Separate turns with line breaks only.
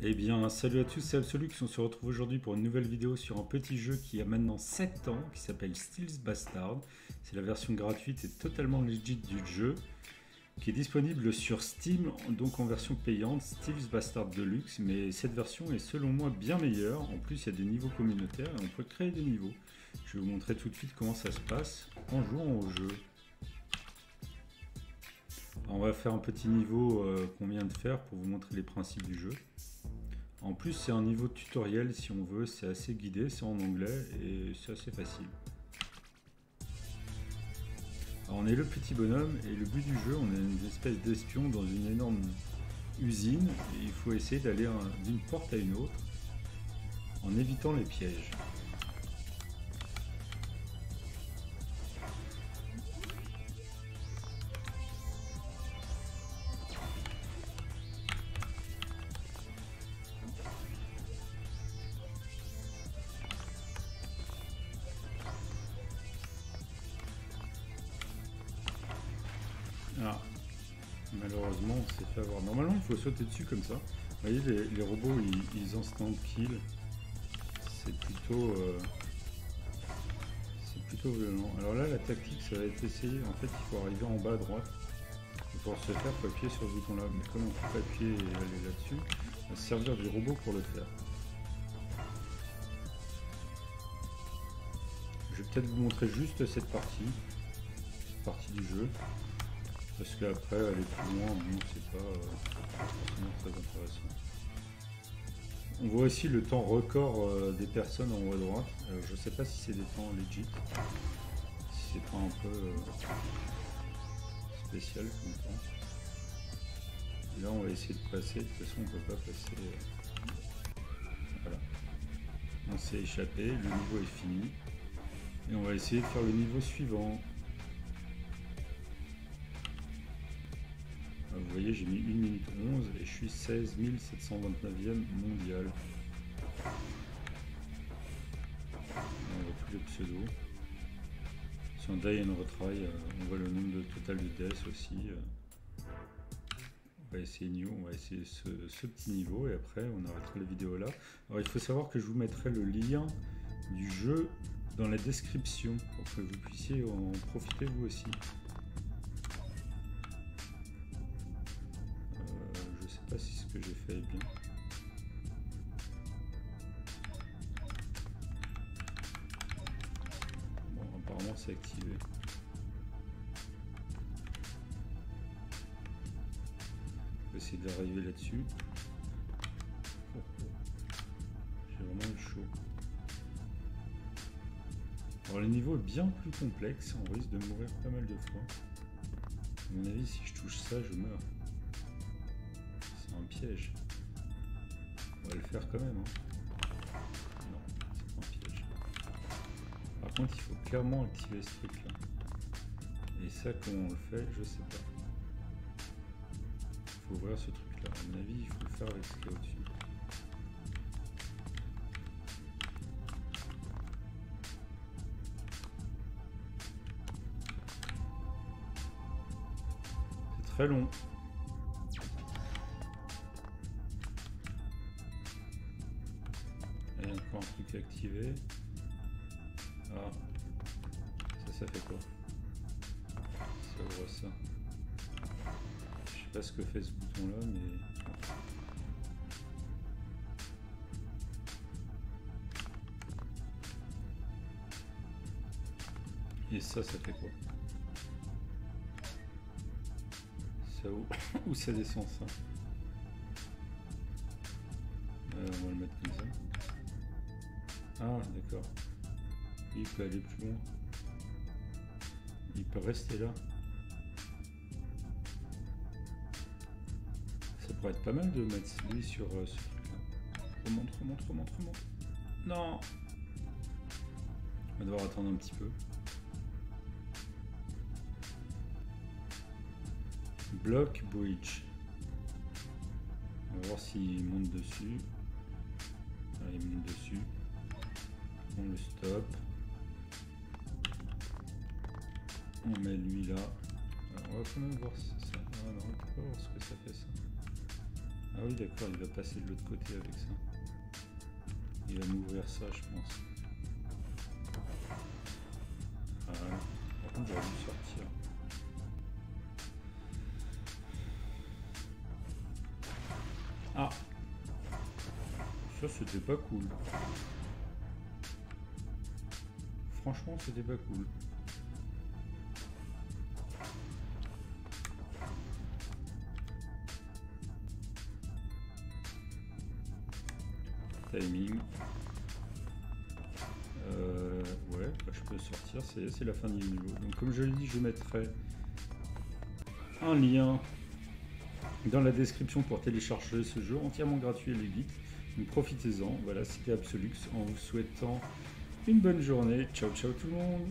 Eh bien, salut à tous, c'est Absolux, on se retrouve aujourd'hui pour une nouvelle vidéo sur un petit jeu qui a maintenant 7 ans, qui s'appelle Steels Bastard. C'est la version gratuite et totalement legit du jeu, qui est disponible sur Steam, donc en version payante, Steels Bastard Deluxe, mais cette version est selon moi bien meilleure. En plus, il y a des niveaux communautaires et on peut créer des niveaux. Je vais vous montrer tout de suite comment ça se passe en jouant au jeu. Alors, on va faire un petit niveau qu'on vient de faire pour vous montrer les principes du jeu. En plus, c'est un niveau tutoriel si on veut, c'est assez guidé, c'est en anglais et c'est assez facile. Alors, on est le petit bonhomme et le but du jeu, on est une espèce d'espion dans une énorme usine et il faut essayer d'aller d'une porte à une autre en évitant les pièges. Ah, malheureusement, on s'est fait avoir. Normalement, il faut sauter dessus comme ça. Vous voyez, les robots, ils instant kill. C'est plutôt violent. Alors là, la tactique, ça va être essayer. En fait, il faut arriver en bas à droite. Et pour ce faire, il faut appuyer sur ce bouton-là. Mais comme on ne peut pas appuyer et aller là-dessus, on va se servir du robot pour le faire. Je vais peut-être vous montrer juste cette partie du jeu. Parce qu'après, aller plus loin, bon, c'est pas forcément très intéressant. On voit aussi le temps record des personnes en haut à droite. Alors, je sais pas si c'est des temps legit, si c'est pas un peu spécial comme temps. Et là, on va essayer de passer. De toute façon, on peut pas passer. Voilà. On s'est échappé, le niveau est fini. Et on va essayer de faire le niveau suivant. Vous voyez, j'ai mis 1 minute 11 et je suis 16 729e mondial. On voit tous les pseudos. Si on die and retry, on voit le nombre total de deaths aussi. On va essayer new, on va essayer ce petit niveau et après on arrêtera la vidéo là. Alors il faut savoir que je vous mettrai le lien du jeu dans la description pour que vous puissiez en profiter vous aussi. Je sais pas si ce que j'ai fait est bien. Bon, apparemment c'est activé. On va essayer d'arriver là-dessus. Oh, oh. J'ai vraiment eu chaud. Alors le niveau est bien plus complexe, on risque de mourir pas mal de fois. À mon avis, si je touche ça, je meurs. C'est un piège. On va le faire quand même. Hein. Non, c'est pas un piège. Par contre, il faut clairement activer ce truc-là. Et ça, comment on le fait, je sais pas. Il faut ouvrir ce truc-là. À mon avis, il faut le faire avec ce qu'il y a au-dessus. C'est très long. Il y a encore un truc activé. Ah, ça fait quoi? Ça ouvre ça. Je sais pas ce que fait ce bouton là, mais... Et ça fait quoi? Ça où ça descend ça? On va le mettre comme ça. Ah d'accord. Il peut aller plus loin. Il peut rester là. Ça pourrait être pas mal de mettre lui sur ce truc-là. Remonte. Non. On va devoir attendre un petit peu. Block bridge. On va voir s'il monte dessus. Ah, il monte dessus. On le stop. On met lui là. Alors, on va quand même voir ça. Ah non, on peut pas voir ce que ça fait ça. Ah oui, d'accord, il va passer de l'autre côté avec ça. Il va m'ouvrir ça, je pense. Voilà. Par contre, j'aurais dû sortir. Ah! Ça, c'était pas cool. Franchement, c'était pas cool. Timing. Ouais, bah, je peux sortir, c'est la fin du niveau. Donc comme je l'ai dit, je mettrai un lien dans la description pour télécharger ce jeu entièrement gratuit et vite. Donc profitez-en. Voilà, c'était Absolux en vous souhaitant une bonne journée. Ciao ciao tout le monde.